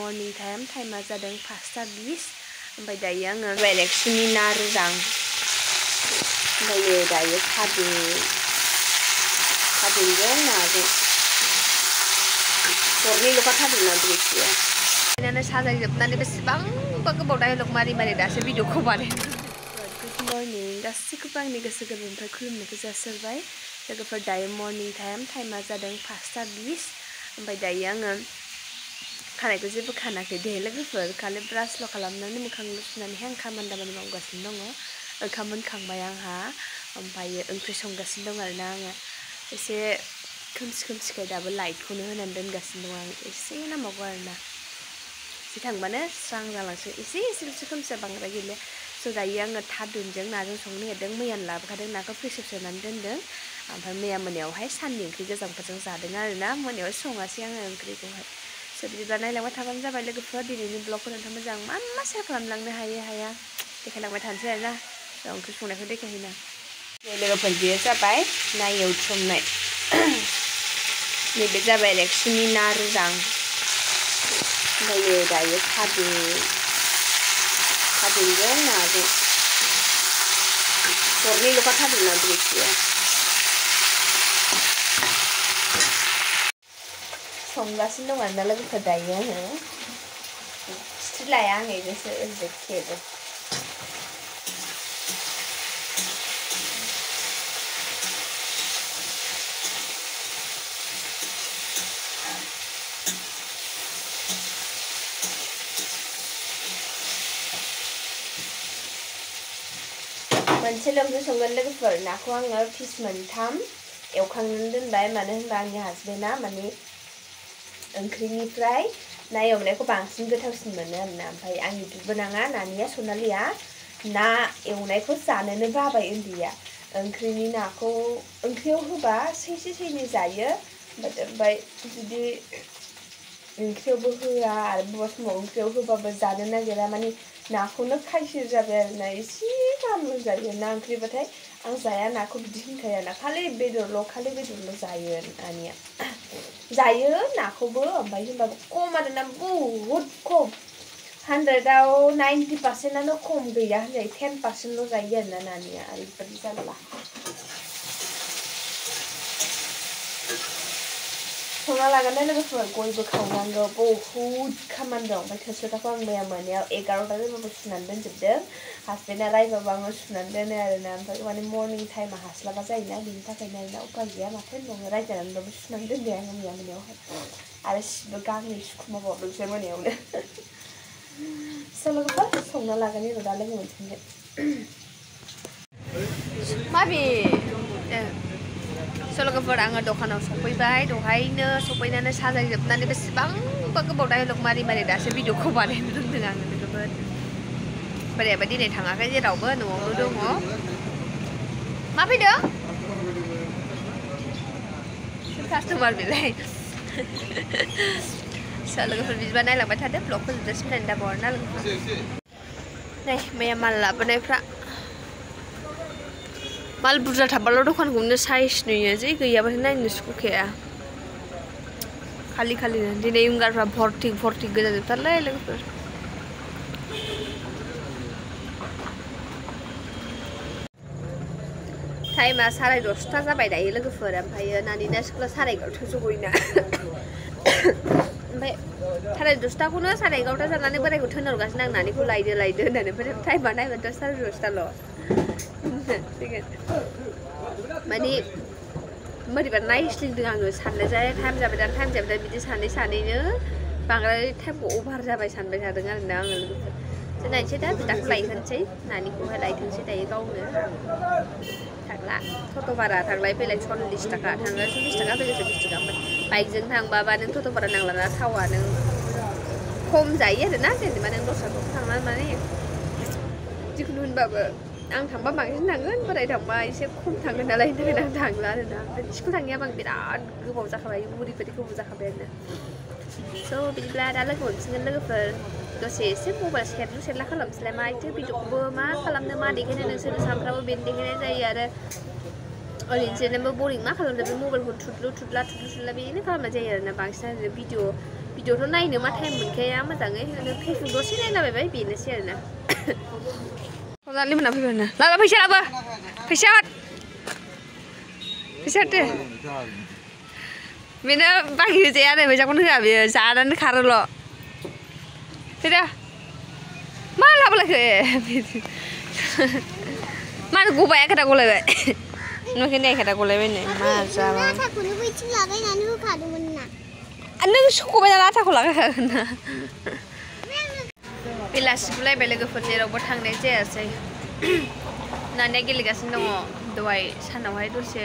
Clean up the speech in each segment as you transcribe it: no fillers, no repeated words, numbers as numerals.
Morning टाइमा जादों 5:20 ओमफ्राय दायो आङो बेलेगसुनि ना रुदां ओमफ्राय दायो खादैजों नाजों हरनैल'खा थादोंना बेखिया बिदिनो साजायजोबनानै बेसेबांबा गोबाव डायलग मारि दासो भिडिअखौ बानायदों। गुड मर्निं गासैखौबो आंनि गोसो गोरबोनिफ्राय खुलुमनायखौ जासिहरबाय लोगोफोर। दायो मर्निं टाइमा जादों 5:20 ओमफ्राय दायो आङो खानायखौ जेबो खानाखै दे लोगोफोर, खालि ब्रासल' खालामनानै मोखांल' सुनानैहाय आं खामानि दामानि मावगासिनो दङ। ओंखाम मोनखांबाय आंहा, ओमफ्राय ओंख्रि संगासिनो दं आरोना आङो। एसे खोमसिखाय दाबो लाइटखौनो होनानै दोनगासिनो दं आं। एसे नांबावगौ आरोना, एसे थांबानो स्रां जालांसै। एसेल'सो खोमसिया, बांद्राय गैला। स' दायो आङो थादुनजों नाजों संनो नागिरदों। मैयानो लाबोखादों नाखौ, प्रेसार सोनानै दोनदों। ओमफ्राय मैया मोनायावहाय साननि ओंख्रि गोजांफोरजों जादों आरोना। मोनायाव सङासै आङो ओंख्रिखौहाय। स' बिदिब्ला नायलांबाय थाबानो जाबाय लोगोफोर। दिनैनि ब्लगखौ नोंथां मोजां मा सेयार खालामलांनो हाया देखायलांबाय थानोसै आरोना। ओंख्रि संनायखौ देखायहैना लोगोफोर, बेयो जाबाय ना एवथ्रमनाय। नैबे जाबाय रेक्सुनि ना रुदां ओमफ्राय दायो खादैजों नाजों हरनैल'खा थादोंना बेखिया संगासिनो दं आरोना लोगोफोर। दायो आङो सिथ्रि लाया, आं ओरैनोसो खेबो। मोनसेल' ओंख्रि संगोन लोगोफोर। नाखौ आङो पिस 3 एवखांनानै दोनबाय। मानो होनबा आंनि हासबेन्डआ माने ओंख्रिनिफ्राय ना एवनायखौ बांसिन गोथावसिन मोनो आरोना। ओमफ्राय आंनि बिबोनाङा नानिया सनालिया ना एवनायखौ जानोनो बाबाय उन्दैया। ओंख्रिनि नाखौ ओंख्रियाव होबा सैनै जायो, ओमफ्राय जुदि ओंख्रियावबो होआ आरो बबेबा समाव ओंख्रियाव होबाबो जानो नागिरा। माने नाखौनो खायसो जाबाय आरोना। एसे गाहामल' जायो ना ओंख्रिबाथाय। आं जाया नाखौ बिदि होनखाया ना, खालि बेदरल' जायो नानिया। जायो नाखौबो, ओमफ्राय होनबाबो खम आरोना, बहुद खम। 100आव 90%आनो खम, गैया होनजायो। 10%ल' जायो आरोना नानिया। ओरैबायदि जारला। संना लागोन लोगोफोर, गयबो खावनांगौ, बहुद खामानि दं। ओमफ्राय थोरसि लथाखौ आं मैया मोनायाव 11टा जाबाबो सुनानै दोनजोबदों। हासबेन्डआ रायबाबो आङो सुनानै दोनो आरोना। ओमफ्राय माने मर्निं टाइमा हास्लाबा जायोना, बिनि थाखायनो आरोना। उपाय गैया, माथो होनबावनो, रायजानानैबाबो सुनानै दोनबाय आङो मैया मोनायावहाय। आरो सिबो गांनै सुखुमाबावदोंसो मोनायावनो। स' लोगोफोर संना लागोन र' दा लोगो मोनफिनगोन। माबि स' लोगोफोर, आङो दखानाव सफैबाय। दहायनो सफैनानै साजायजोबनानै बेसेबांबा गोबाव डायलग मारि दासो भिडिअखौ बानायनो रोंदों आङो लोगोफोर। बोरायाबो दिनै थाङाखै जेरावबो, न'आवनो दङ। मा फैदों कास्टमार बेलाय। स' लोगोफोर, बिदिबा नायलांबाय थादो। ब्लगखौ जोबजासिम नायनो दाबाव आरोना लोगोफोर। नै मैया माल लाबोनायफ्रा, माल बुरजा थाबाल' दखानखौनो साइज नुयो, जै गैयाबाथाय नायनो सुखुखाया। खालिनो दिनै उइंगारफ्रा भर्ति गोजा जोबथारलै लोगोफोर। टाइमा 10:30 जाबाय दायो लोगोफोर। ओमफ्रायो नानिना स्कुला 11:30 जगैना। ओमफ्राय 10:30खौनो 11:30 जानानै बोरायखौ थिनहरगासिनो आं, नानिखौ लायदो होननानै। ओमफ्राय टाइमा नायबाथ' 10:30ल'। माने बोरैबा नायस्लिंदों आङो, साननाय जाया टाइम जाबाय बिदि सानैनो बांद्राय टाइमखौ अभार जाबाय सानबाय थादों आरोना आङो लोगोफोर। जों नायनोसै दा, बिदाखौ लायहोनोसै, नानिखौहाय लायथोंसै दायो गावनो। थांला टट' भारा थांलाय फैलाय 40 थाखा, थांग्रा 40 थाखा, फैग्रा 40 थाखा। ओमफ्राय बाइकजों थांबाबा नों टट' भारा नांलाना, थावा नों खम जायो आरोना। जेनेबा नों दस्राखौ थांनानै माने जिखुनु होनबाबो आं थांबा बांसिन थांगोन, बोराय थांबा एसे खम थांगोन नालाय, बेनि थाखायनो आं थांला आरोना। ओमफ्राय स्कुल थांनायाबो आं बिराद गोबाव जाखाबाय, ओरैबायदि गोबाव जाखाबाय आरोना। स' बिदिब्ला दा लोगो मोनसिगोन लोगोफोर। दसे एसे मबाइल सेरला खालामसैलाय, माथो भिडिअखौबो मा खालामनो मा देखायनो, नोंसोरो सानफ्रामबो बेनो देखायनाय जायो। आरो ओरैनो बरिं मा खालामनो, बे मबाइलखौ थुदलु थुदला बेनो खालामनाय जायो आरोना बांसिनानो। भिडिअ भिडिअथ' नायनो मा टाइम मोनखाया मोजाङै फेसबुक दसे नायलाबायबाय बेनोसै आरोना हरनानै मोना फैबायना लाबा फैसा लाबो फैसा हरदो बेनो बाखि होजाया आरो फैसाखौनो होआ बेयो जानानै खारोल' फैदो मा लाबोलायखो मानो गबाया खोथा गलायबाय नुवाखै नै खोथा गलायबायनो मा जाबा आथाखौनो बैथिं लागायनानै होखादोंमोन ना नों सख'बाय नालाय आथाखौ लागायखागोन ना बेलासिखौलायबाय लोगोफोर जेरावबो थांनाय जायासै नानिया गेलेगासिनो दङ दहाय सानावहाय दसे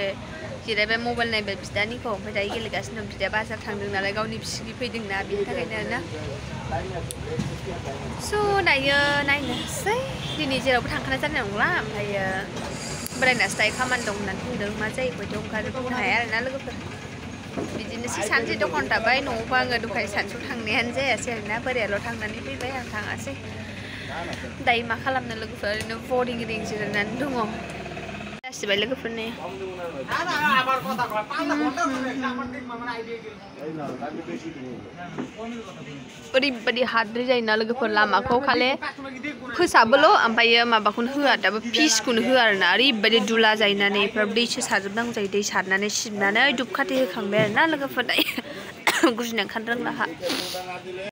जिरायबाय मबाइल नायबाय बिदानिखौ ओमफ्राय दायो गेलेगासिनो दं बिदाया बाजार थांदों नालाय गावनि बिसिगि फैदोंना बिनि थाखायनो आरोना स' दायो नायनोसै दिनै जेरावबो थांखानाय जानाय नंला ओमफ्रायो बोरायनासो दायो खामानि दं होननानै बुंदों मा जायो खयथायाव ओंखारो बुंनो हाया आरोना लोगोफोर बिदिनोसै सानसे दखान थाबाय न'आवबो आङो दहाय सानसेयाव थांनायानो जायासै आरोना बोरायाल' थांनानै फैबाय आं थाङासै दायो मा खालामनो लोगोफोर ओरैनो बरिं जिरायनानै दङ जासिबाय लोगोफोरनि ओरैबायदि हाद्रि जायोना लोगोफोर लामाखौ खालि फोसाबोल' ओमफ्रायो माबाखौनो होआ दाबो फिसखौनो होआ आरोना ओरैबायदि दुला जायोना नै बेफोराव दैसो सारजोबनांगौ जायो दै सारनानै सिबनानै धुपखाथि होखांबाय आरोना लोगोफोर दायो गुजुनो ओंखारनो रोंला